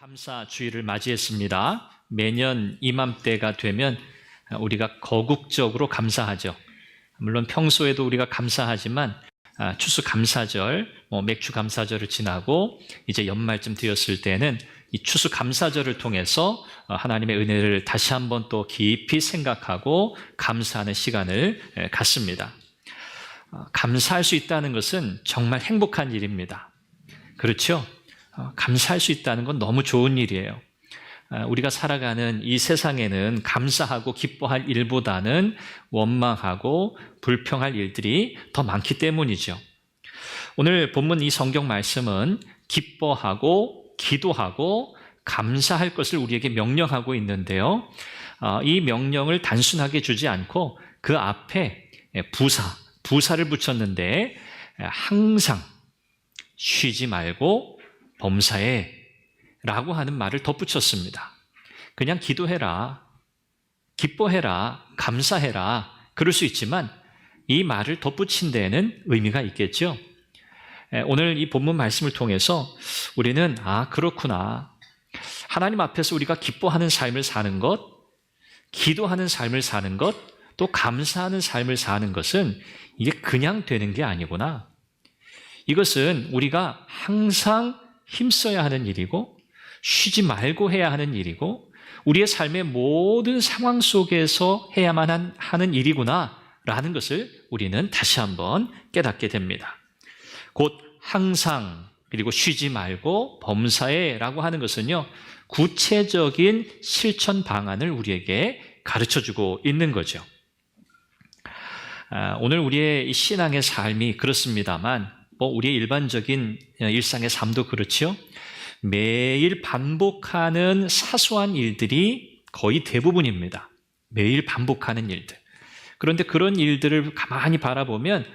감사주의를 맞이했습니다. 매년 이맘때가 되면 우리가 거국적으로 감사하죠. 물론 평소에도 우리가 감사하지만 추수감사절, 맥주감사절을 지나고 이제 연말쯤 되었을 때는 이 추수감사절을 통해서 하나님의 은혜를 다시 한번 또 깊이 생각하고 감사하는 시간을 갖습니다. 감사할 수 있다는 것은 정말 행복한 일입니다. 그렇죠? 감사할 수 있다는 건 너무 좋은 일이에요. 우리가 살아가는 이 세상에는 감사하고 기뻐할 일보다는 원망하고 불평할 일들이 더 많기 때문이죠. 오늘 본문 이 성경 말씀은 기뻐하고 기도하고 감사할 것을 우리에게 명령하고 있는데요. 이 명령을 단순하게 주지 않고 그 앞에 부사를 붙였는데 항상 쉬지 말고 범사에 라고 하는 말을 덧붙였습니다. 그냥 기도해라, 기뻐해라, 감사해라 그럴 수 있지만 이 말을 덧붙인 데에는 의미가 있겠죠. 오늘 이 본문 말씀을 통해서 우리는 그렇구나. 하나님 앞에서 우리가 기뻐하는 삶을 사는 것, 기도하는 삶을 사는 것, 또 감사하는 삶을 사는 것은 이게 그냥 되는 게 아니구나. 이것은 우리가 항상 힘써야 하는 일이고 쉬지 말고 해야 하는 일이고 우리의 삶의 모든 상황 속에서 해야만 하는 일이구나 라는 것을 우리는 다시 한번 깨닫게 됩니다. 곧 항상 그리고 쉬지 말고 범사에 라고 하는 것은요, 구체적인 실천 방안을 우리에게 가르쳐주고 있는 거죠. 오늘 우리의 신앙의 삶이 그렇습니다만 우리의 일반적인 일상의 삶도 그렇죠. 매일 반복하는 사소한 일들이 거의 대부분입니다. 매일 반복하는 일들. 그런데 그런 일들을 가만히 바라보면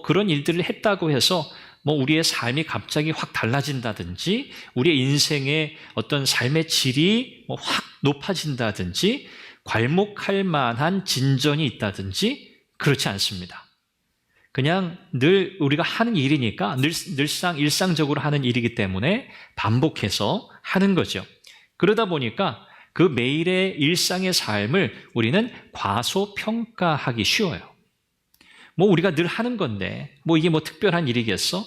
그런 일들을 했다고 해서 우리의 삶이 갑자기 확 달라진다든지 우리의 인생의 어떤 삶의 질이 확 높아진다든지 괄목할 만한 진전이 있다든지 그렇지 않습니다. 그냥 늘 우리가 하는 일이니까 일상적으로 하는 일이기 때문에 반복해서 하는 거죠. 그러다 보니까 그 매일의 일상의 삶을 우리는 과소평가하기 쉬워요. 우리가 늘 하는 건데 이게 특별한 일이겠어?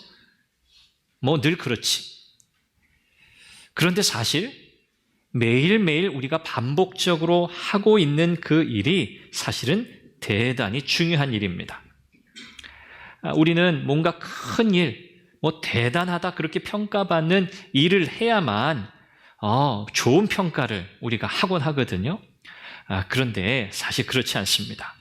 늘 그렇지. 그런데 사실 매일매일 우리가 반복적으로 하고 있는 그 일이 사실은 대단히 중요한 일입니다. 우리는 뭔가 큰 일, 대단하다 그렇게 평가받는 일을 해야만 좋은 평가를 우리가 하곤 하거든요. 그런데 사실 그렇지 않습니다.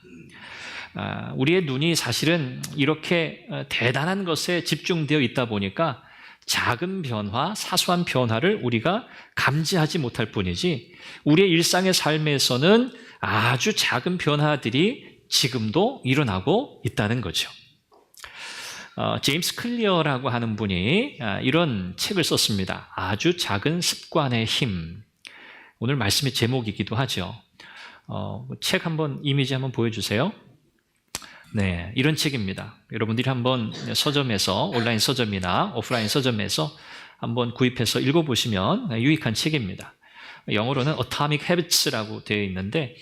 우리의 눈이 사실은 이렇게 대단한 것에 집중되어 있다 보니까 작은 변화, 사소한 변화를 우리가 감지하지 못할 뿐이지 우리의 일상의 삶에서는 아주 작은 변화들이 지금도 일어나고 있다는 거죠. 제임스 클리어라고 하는 분이 이런 책을 썼습니다. 아주 작은 습관의 힘. 오늘 말씀의 제목이기도 하죠. 책 한번 이미지 한번 보여주세요. 네, 이런 책입니다. 여러분들이 한번 서점에서 온라인 서점이나 오프라인 서점에서 한번 구입해서 읽어보시면 유익한 책입니다. 영어로는 Atomic Habits라고 되어 있는데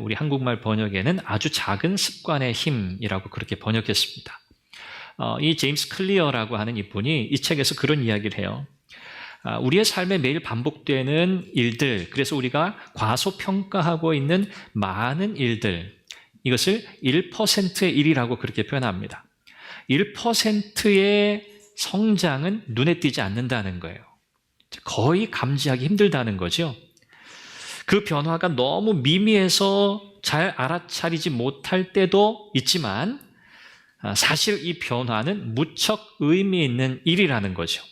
우리 한국말 번역에는 아주 작은 습관의 힘이라고 그렇게 번역했습니다. 이 제임스 클리어라고 하는 이분이 이 책에서 그런 이야기를 해요. 우리의 삶에 매일 반복되는 일들, 그래서 우리가 과소평가하고 있는 많은 일들, 이것을 1%의 일이라고 그렇게 표현합니다. 1%의 성장은 눈에 띄지 않는다는 거예요. 거의 감지하기 힘들다는 거죠. 그 변화가 너무 미미해서 잘 알아차리지 못할 때도 있지만 사실 이 변화는 무척 의미 있는 일이라는 거죠.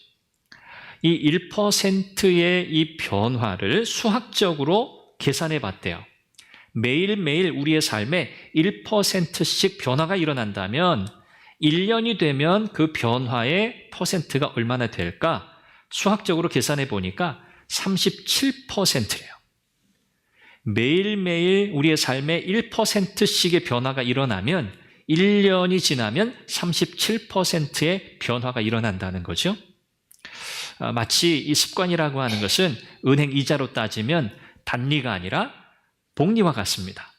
이 1%의 이 변화를 수학적으로 계산해 봤대요. 매일매일 우리의 삶에 1%씩 변화가 일어난다면 1년이 되면 그 변화의 퍼센트가 얼마나 될까? 수학적으로 계산해 보니까 37%예요. 매일매일 우리의 삶에 1%씩의 변화가 일어나면 1년이 지나면 37%의 변화가 일어난다는 거죠. 마치 이 습관이라고 하는 것은 은행 이자로 따지면 단리가 아니라 복리와 같습니다.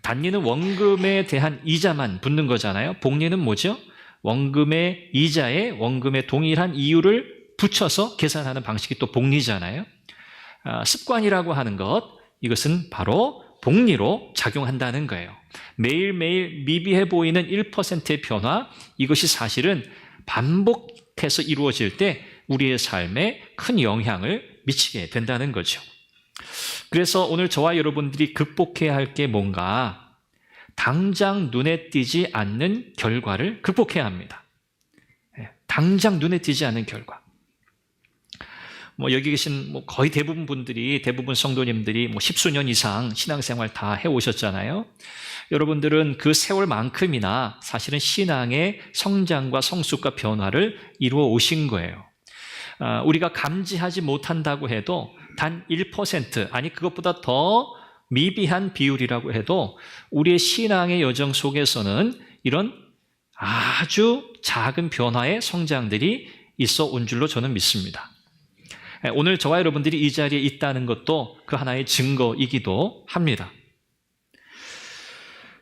단리는 원금에 대한 이자만 붙는 거잖아요. 복리는 뭐죠? 원금의 이자에 원금의 동일한 이율을 붙여서 계산하는 방식이 또 복리잖아요. 습관이라고 하는 것, 이것은 바로 복리로 작용한다는 거예요. 매일매일 미비해 보이는 1%의 변화, 이것이 사실은 반복해서 이루어질 때 우리의 삶에 큰 영향을 미치게 된다는 거죠. 그래서 오늘 저와 여러분들이 극복해야 할 게 뭔가, 당장 눈에 띄지 않는 결과를 극복해야 합니다. 당장 눈에 띄지 않는 결과. 여기 계신 거의 대부분 성도님들이 10수년 이상 신앙생활 다 해오셨잖아요. 여러분들은 그 세월만큼이나 사실은 신앙의 성장과 성숙과 변화를 이루어 오신 거예요. 우리가 감지하지 못한다고 해도 단 1%, 아니 그것보다 더 미비한 비율이라고 해도 우리의 신앙의 여정 속에서는 이런 아주 작은 변화의 성장들이 있어 온 줄로 저는 믿습니다. 오늘 저와 여러분들이 이 자리에 있다는 것도 그 하나의 증거이기도 합니다.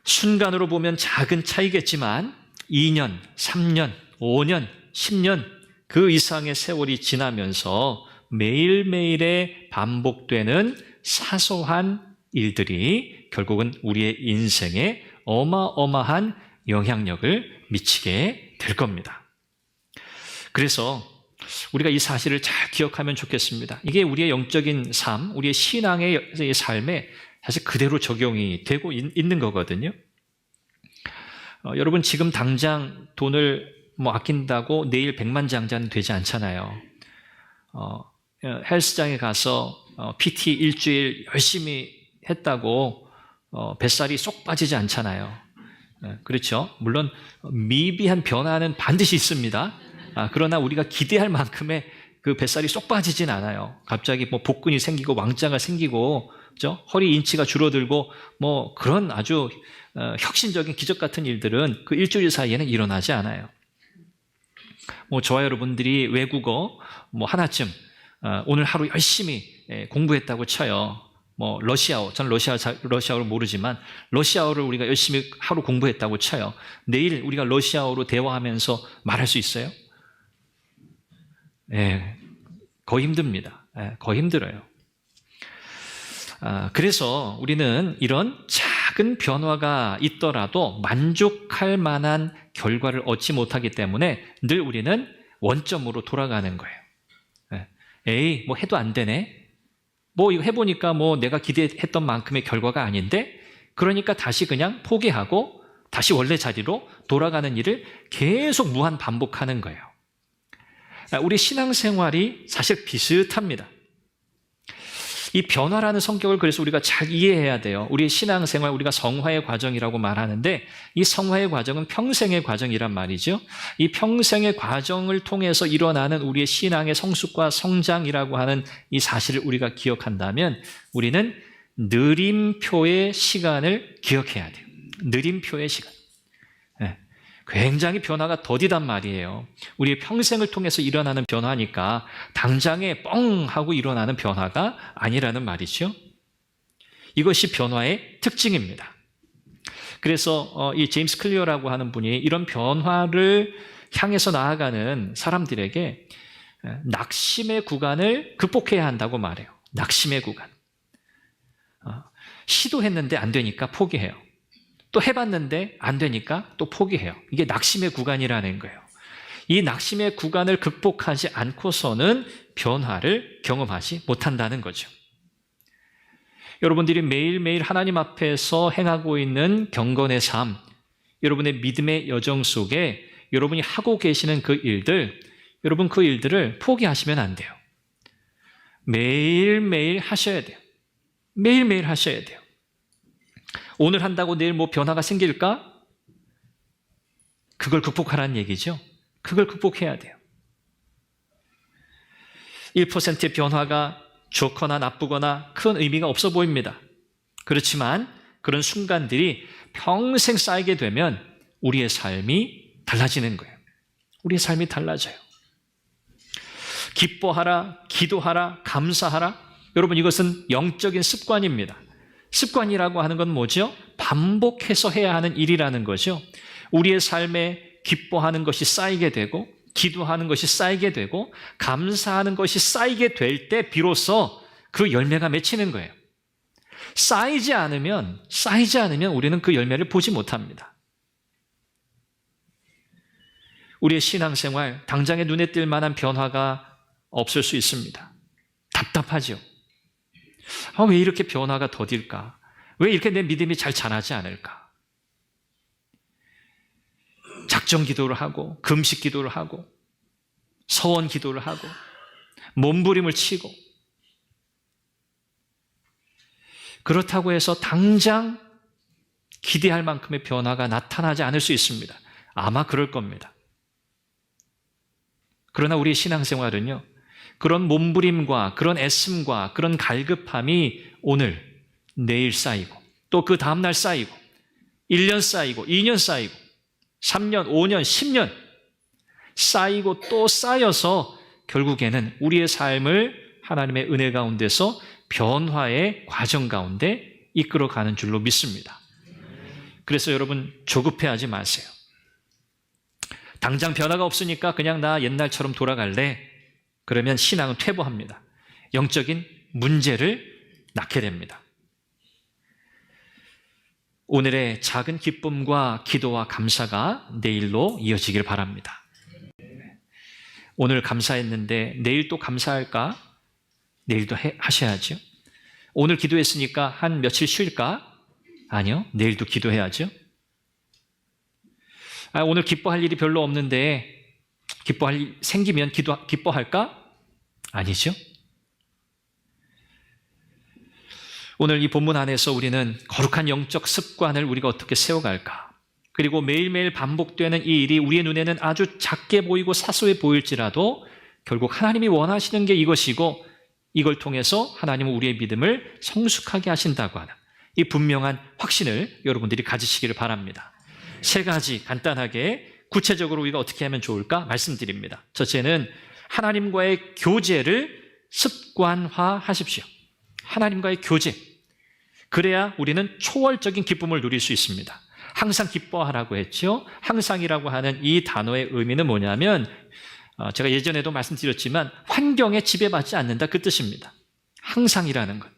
순간으로 보면 작은 차이겠지만 2년, 3년, 5년, 10년 그 이상의 세월이 지나면서 매일매일의 반복되는 사소한 일들이 결국은 우리의 인생에 어마어마한 영향력을 미치게 될 겁니다. 그래서 우리가 이 사실을 잘 기억하면 좋겠습니다. 이게 우리의 영적인 삶, 우리의 신앙의 삶에 사실 그대로 적용이 되고 있는 거거든요. 여러분 지금 당장 돈을 아낀다고 내일 백만장자는 되지 않잖아요. 헬스장에 가서 PT 일주일 열심히 했다고 뱃살이 쏙 빠지지 않잖아요. 그렇죠? 물론 미비한 변화는 반드시 있습니다. 그러나 우리가 기대할 만큼의 그 뱃살이 쏙 빠지진 않아요. 갑자기 복근이 생기고 왕자가 생기고, 그렇죠? 허리 인치가 줄어들고 그런 아주 혁신적인 기적 같은 일들은 그 일주일 사이에는 일어나지 않아요. 저와 여러분들이 외국어 하나쯤 오늘 하루 열심히 공부했다고 쳐요. 러시아어, 저는 러시아어를 모르지만 러시아어를 우리가 열심히 하루 공부했다고 쳐요. 내일 우리가 러시아어로 대화하면서 말할 수 있어요? 거의 힘듭니다. 거의 힘들어요. 그래서 우리는 이런 작은 변화가 있더라도 만족할 만한 결과를 얻지 못하기 때문에 늘 우리는 원점으로 돌아가는 거예요. 에이, 해도 안 되네. 이거 해보니까 내가 기대했던 만큼의 결과가 아닌데, 그러니까 다시 그냥 포기하고 다시 원래 자리로 돌아가는 일을 계속 무한 반복하는 거예요. 우리 신앙생활이 사실 비슷합니다. 이 변화라는 성격을 그래서 우리가 잘 이해해야 돼요. 우리의 신앙생활, 우리가 성화의 과정이라고 말하는데 이 성화의 과정은 평생의 과정이란 말이죠. 이 평생의 과정을 통해서 일어나는 우리의 신앙의 성숙과 성장이라고 하는 이 사실을 우리가 기억한다면 우리는 느림표의 시간을 기억해야 돼요. 느림표의 시간. 굉장히 변화가 더디단 말이에요. 우리의 평생을 통해서 일어나는 변화니까 당장에 뻥 하고 일어나는 변화가 아니라는 말이죠. 이것이 변화의 특징입니다. 그래서 이 제임스 클리어라고 하는 분이 이런 변화를 향해서 나아가는 사람들에게 낙심의 구간을 극복해야 한다고 말해요. 낙심의 구간. 시도했는데 안 되니까 포기해요. 또 해봤는데 안 되니까 또 포기해요. 이게 낙심의 구간이라는 거예요. 이 낙심의 구간을 극복하지 않고서는 변화를 경험하지 못한다는 거죠. 여러분들이 매일매일 하나님 앞에서 행하고 있는 경건의 삶, 여러분의 믿음의 여정 속에 여러분이 하고 계시는 그 일들, 여러분 그 일들을 포기하시면 안 돼요. 매일매일 하셔야 돼요. 매일매일 하셔야 돼요. 오늘 한다고 내일 변화가 생길까? 그걸 극복하라는 얘기죠. 그걸 극복해야 돼요. 1%의 변화가 좋거나 나쁘거나 큰 의미가 없어 보입니다. 그렇지만 그런 순간들이 평생 쌓이게 되면 우리의 삶이 달라지는 거예요. 우리의 삶이 달라져요. 기뻐하라, 기도하라, 감사하라. 여러분, 이것은 영적인 습관입니다. 습관이라고 하는 건 뭐죠? 반복해서 해야 하는 일이라는 거죠. 우리의 삶에 기뻐하는 것이 쌓이게 되고, 기도하는 것이 쌓이게 되고, 감사하는 것이 쌓이게 될 때 비로소 그 열매가 맺히는 거예요. 쌓이지 않으면 우리는 그 열매를 보지 못합니다. 우리의 신앙생활, 당장에 눈에 띌 만한 변화가 없을 수 있습니다. 답답하죠. 왜 이렇게 변화가 더딜까? 왜 이렇게 내 믿음이 잘 자라지 않을까? 작정 기도를 하고, 금식 기도를 하고, 서원 기도를 하고, 몸부림을 치고, 그렇다고 해서 당장 기대할 만큼의 변화가 나타나지 않을 수 있습니다. 아마 그럴 겁니다. 그러나 우리의 신앙생활은요, 그런 몸부림과 그런 애씀과 그런 갈급함이 오늘, 내일 쌓이고, 또 그 다음날 쌓이고, 1년 쌓이고, 2년 쌓이고, 3년, 5년, 10년 쌓이고 또 쌓여서 결국에는 우리의 삶을 하나님의 은혜 가운데서 변화의 과정 가운데 이끌어가는 줄로 믿습니다. 그래서 여러분, 조급해하지 마세요. 당장 변화가 없으니까 그냥 나 옛날처럼 돌아갈래. 그러면 신앙은 퇴보합니다. 영적인 문제를 낳게 됩니다. 오늘의 작은 기쁨과 기도와 감사가 내일로 이어지길 바랍니다. 오늘 감사했는데 내일 또 감사할까? 내일도 하셔야죠. 오늘 기도했으니까 한 며칠 쉴까? 아니요, 내일도 기도해야죠. 오늘 기뻐할 일이 별로 없는데 기뻐할 일 생기면 기뻐할까? 아니죠. 오늘 이 본문 안에서 우리는 거룩한 영적 습관을 우리가 어떻게 세워갈까? 그리고 매일매일 반복되는 이 일이 우리의 눈에는 아주 작게 보이고 사소해 보일지라도 결국 하나님이 원하시는 게 이것이고, 이걸 통해서 하나님은 우리의 믿음을 성숙하게 하신다고 하는 이 분명한 확신을 여러분들이 가지시기를 바랍니다. 세 가지 간단하게 구체적으로 우리가 어떻게 하면 좋을까 말씀드립니다. 첫째는 하나님과의 교제를 습관화하십시오. 하나님과의 교제. 그래야 우리는 초월적인 기쁨을 누릴 수 있습니다. 항상 기뻐하라고 했죠. 항상이라고 하는 이 단어의 의미는 뭐냐면, 제가 예전에도 말씀드렸지만 환경에 지배받지 않는다, 그 뜻입니다. 항상이라는 것.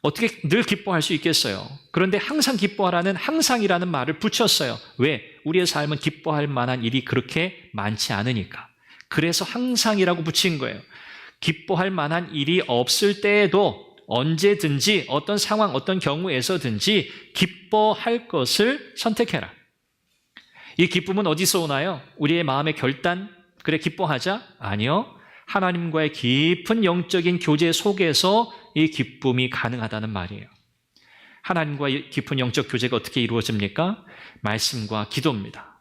어떻게 늘 기뻐할 수 있겠어요? 그런데 항상 기뻐하라는 항상이라는 말을 붙였어요. 왜? 우리의 삶은 기뻐할 만한 일이 그렇게 많지 않으니까. 그래서 항상이라고 붙인 거예요. 기뻐할 만한 일이 없을 때에도 언제든지 어떤 상황, 어떤 경우에서든지 기뻐할 것을 선택해라. 이 기쁨은 어디서 오나요? 우리의 마음의 결단, 그래 기뻐하자? 아니요. 하나님과의 깊은 영적인 교제 속에서 이 기쁨이 가능하다는 말이에요. 하나님과의 깊은 영적 교제가 어떻게 이루어집니까? 말씀과 기도입니다.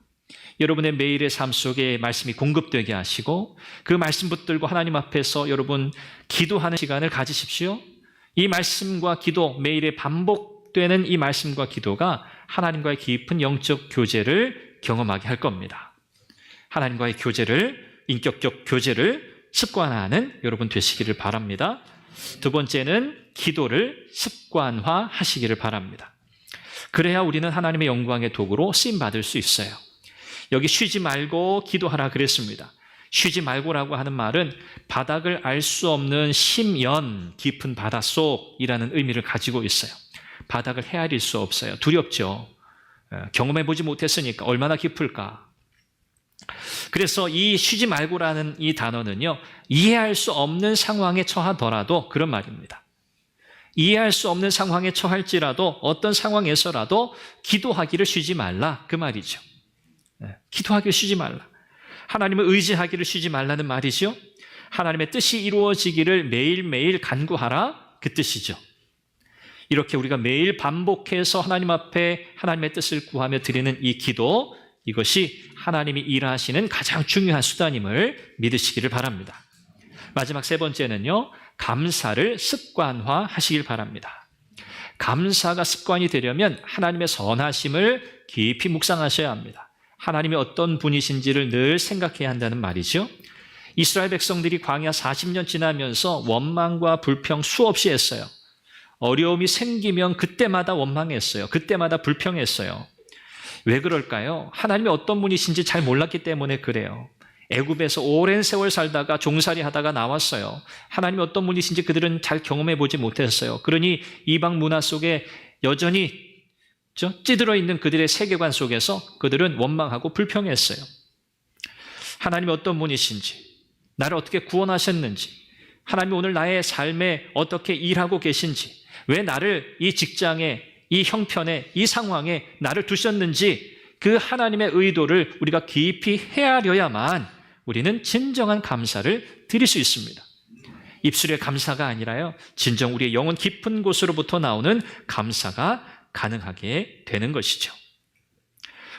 여러분의 매일의 삶 속에 말씀이 공급되게 하시고, 그 말씀 붙들고 하나님 앞에서 여러분 기도하는 시간을 가지십시오. 이 말씀과 기도, 매일에 반복되는 이 말씀과 기도가 하나님과의 깊은 영적 교제를 경험하게 할 겁니다. 하나님과의 교제를, 인격적 교제를 습관화하는 여러분 되시기를 바랍니다. 두 번째는 기도를 습관화하시기를 바랍니다. 그래야 우리는 하나님의 영광의 도구로 쓰임받을 수 있어요. 여기 쉬지 말고 기도하라 그랬습니다. 쉬지 말고라고 하는 말은 바닥을 알 수 없는 심연, 깊은 바닷속이라는 의미를 가지고 있어요. 바닥을 헤아릴 수 없어요. 두렵죠. 경험해보지 못했으니까 얼마나 깊을까. 그래서 이 쉬지 말고라는 이 단어는요, 이해할 수 없는 상황에 처하더라도 그런 말입니다. 이해할 수 없는 상황에 처할지라도 어떤 상황에서라도 기도하기를 쉬지 말라, 그 말이죠. 기도하기를 쉬지 말라. 하나님을 의지하기를 쉬지 말라는 말이죠. 하나님의 뜻이 이루어지기를 매일매일 간구하라, 그 뜻이죠. 이렇게 우리가 매일 반복해서 하나님 앞에 하나님의 뜻을 구하며 드리는 이 기도, 이것이 하나님이 일하시는 가장 중요한 수단임을 믿으시기를 바랍니다. 마지막 세 번째는요, 감사를 습관화하시길 바랍니다. 감사가 습관이 되려면 하나님의 선하심을 깊이 묵상하셔야 합니다. 하나님이 어떤 분이신지를 늘 생각해야 한다는 말이죠. 이스라엘 백성들이 광야 40년 지나면서 원망과 불평 수없이 했어요. 어려움이 생기면 그때마다 원망했어요. 그때마다 불평했어요. 왜 그럴까요? 하나님이 어떤 분이신지 잘 몰랐기 때문에 그래요. 애굽에서 오랜 세월 살다가 종살이 하다가 나왔어요. 하나님이 어떤 분이신지 그들은 잘 경험해 보지 못했어요. 그러니 이방 문화 속에 여전히 찌들어 있는 그들의 세계관 속에서 그들은 원망하고 불평했어요. 하나님이 어떤 분이신지, 나를 어떻게 구원하셨는지, 하나님이 오늘 나의 삶에 어떻게 일하고 계신지, 왜 나를 이 직장에, 이 형편에, 이 상황에 나를 두셨는지 그 하나님의 의도를 우리가 깊이 헤아려야만 우리는 진정한 감사를 드릴 수 있습니다. 입술의 감사가 아니라요, 진정 우리의 영혼 깊은 곳으로부터 나오는 감사가 가능하게 되는 것이죠.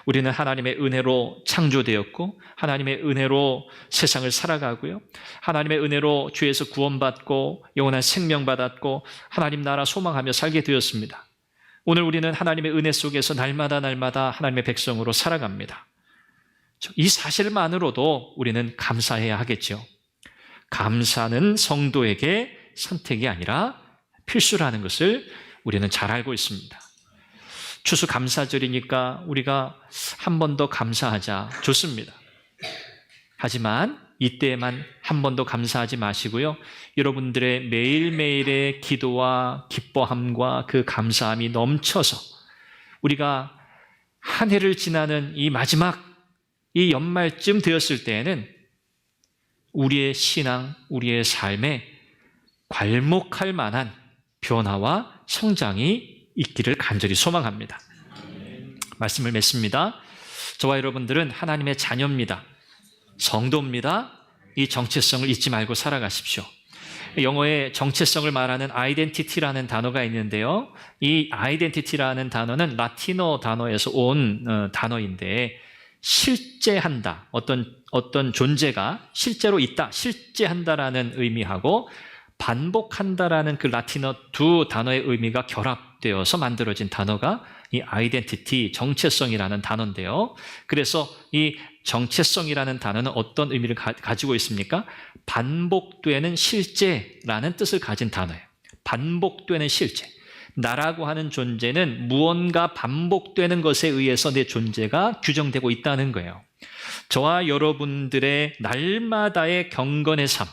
우리는 하나님의 은혜로 창조되었고 하나님의 은혜로 세상을 살아가고요, 하나님의 은혜로 주에서 구원받고 영원한 생명 받았고 하나님 나라 소망하며 살게 되었습니다. 오늘 우리는 하나님의 은혜 속에서 날마다 하나님의 백성으로 살아갑니다. 이 사실만으로도 우리는 감사해야 하겠죠. 감사는 성도에게 선택이 아니라 필수라는 것을 우리는 잘 알고 있습니다. 추수감사절이니까 우리가 한 번 더 감사하자, 좋습니다. 하지만 이때에만 한 번 더 감사하지 마시고요, 여러분들의 매일매일의 기도와 기뻐함과 그 감사함이 넘쳐서 우리가 한 해를 지나는 이 마지막 이 연말쯤 되었을 때에는 우리의 신앙, 우리의 삶에 괄목할 만한 변화와 성장이 있기를 간절히 소망합니다. 말씀을 맺습니다. 저와 여러분들은 하나님의 자녀입니다. 성도입니다. 이 정체성을 잊지 말고 살아가십시오. 영어에 정체성을 말하는 identity라는 단어가 있는데요, 이 identity라는 단어는 라틴어 단어에서 온 단어인데, 실제한다, 어떤 존재가 실제로 있다, 실제한다라는 의미하고 반복한다라는 그 라틴어 두 단어의 의미가 결합되어서 만들어진 단어가 이 아이덴티티, 정체성이라는 단어인데요. 그래서 이 정체성이라는 단어는 어떤 의미를 가지고 있습니까? 반복되는 실제라는 뜻을 가진 단어예요. 반복되는 실제. 나라고 하는 존재는 무언가 반복되는 것에 의해서 내 존재가 규정되고 있다는 거예요. 저와 여러분들의 날마다의 경건의 삶,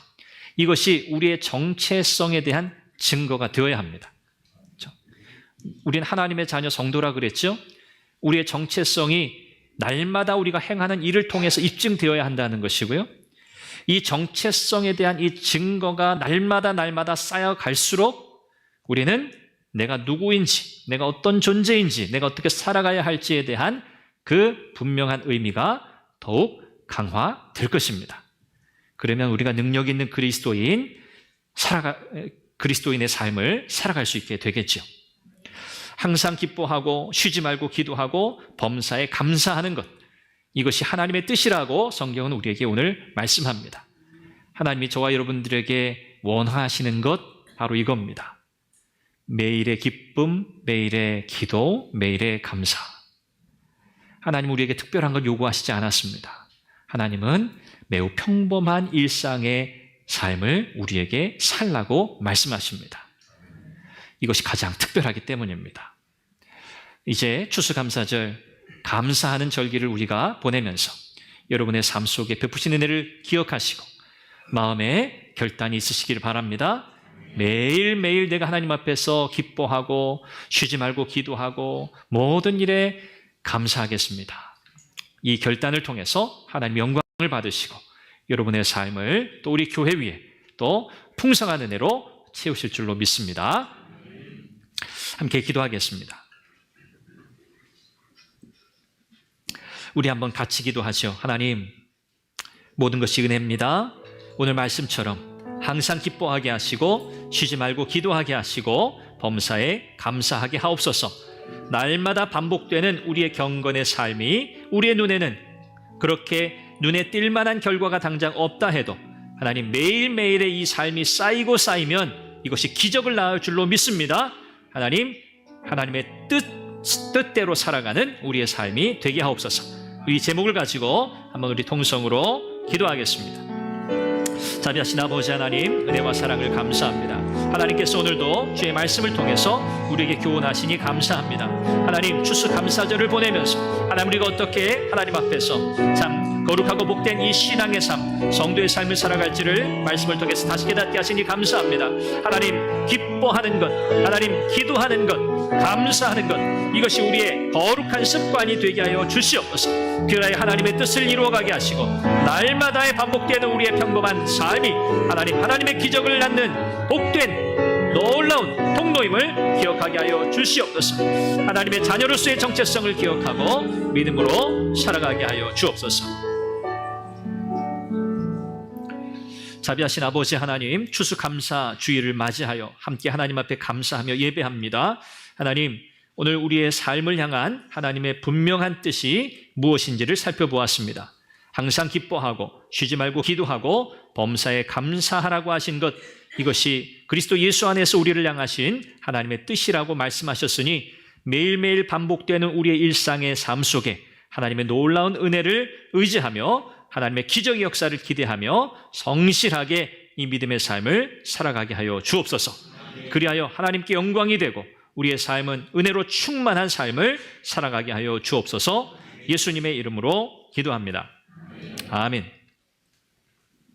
이것이 우리의 정체성에 대한 증거가 되어야 합니다. 우리는 하나님의 자녀 성도라 그랬죠? 우리의 정체성이 날마다 우리가 행하는 일을 통해서 입증되어야 한다는 것이고요, 이 정체성에 대한 이 증거가 날마다 쌓여갈수록 우리는 내가 누구인지, 내가 어떤 존재인지, 내가 어떻게 살아가야 할지에 대한 그 분명한 의미가 더욱 강화될 것입니다. 그러면 우리가 능력 있는 그리스도인의 삶을 살아갈 수 있게 되겠죠. 항상 기뻐하고 쉬지 말고 기도하고 범사에 감사하는 것, 이것이 하나님의 뜻이라고 성경은 우리에게 오늘 말씀합니다. 하나님이 저와 여러분들에게 원하시는 것 바로 이겁니다. 매일의 기쁨, 매일의 기도, 매일의 감사. 하나님은 우리에게 특별한 걸 요구하시지 않았습니다. 하나님은 매우 평범한 일상의 삶을 우리에게 살라고 말씀하십니다. 이것이 가장 특별하기 때문입니다. 이제 추수감사절, 감사하는 절기를 우리가 보내면서 여러분의 삶 속에 베푸신 은혜를 기억하시고 마음에 결단이 있으시기를 바랍니다. 매일매일 내가 하나님 앞에서 기뻐하고 쉬지 말고 기도하고 모든 일에 감사하겠습니다. 이 결단을 통해서 하나님 영광을 받으시고 여러분의 삶을 또 우리 교회 위에 또 풍성한 은혜로 채우실 줄로 믿습니다. 함께 기도하겠습니다. 우리 한번 같이 기도하죠. 하나님, 모든 것이 은혜입니다. 오늘 말씀처럼 항상 기뻐하게 하시고 쉬지 말고 기도하게 하시고 범사에 감사하게 하옵소서. 날마다 반복되는 우리의 경건의 삶이 우리의 눈에는 그렇게 눈에 띌 만한 결과가 당장 없다 해도 하나님, 매일매일의 이 삶이 쌓이고 쌓이면 이것이 기적을 낳을 줄로 믿습니다. 하나님, 하나님의 뜻대로 살아가는 우리의 삶이 되게 하옵소서. 이 제목을 가지고 한번 우리 통성으로 기도하겠습니다. 자비하신 아버지 하나님, 은혜와 사랑을 감사합니다. 하나님께서 오늘도 주의 말씀을 통해서 우리에게 교훈하시니 감사합니다. 하나님, 추수감사절을 보내면서 하나님, 우리가 어떻게 하나님 앞에서 참 거룩하고 복된 이 신앙의 삶, 성도의 삶을 살아갈지를 말씀을 통해서 다시 깨닫게 하시니 감사합니다. 하나님, 기뻐하는 것, 하나님, 기도하는 것, 감사하는 것, 이것이 우리의 거룩한 습관이 되게 하여 주시옵소서. 그리하여 하나님의 뜻을 이루어가게 하시고 날마다의 반복되는 우리의 평범한 삶이 하나님의 기적을 낳는 복된 놀라운 통로임을 기억하게 하여 주시옵소서. 하나님의 자녀로서의 정체성을 기억하고 믿음으로 살아가게 하여 주옵소서. 자비하신 아버지 하나님, 추수감사 주일을 맞이하여 함께 하나님 앞에 감사하며 예배합니다. 하나님, 오늘 우리의 삶을 향한 하나님의 분명한 뜻이 무엇인지를 살펴보았습니다. 항상 기뻐하고 쉬지 말고 기도하고 범사에 감사하라고 하신 것, 이것이 그리스도 예수 안에서 우리를 향하신 하나님의 뜻이라고 말씀하셨으니 매일매일 반복되는 우리의 일상의 삶 속에 하나님의 놀라운 은혜를 의지하며 하나님의 기적의 역사를 기대하며 성실하게 이 믿음의 삶을 살아가게 하여 주옵소서. 그리하여 하나님께 영광이 되고 우리의 삶은 은혜로 충만한 삶을 살아가게 하여 주옵소서. 예수님의 이름으로 기도합니다. 아멘.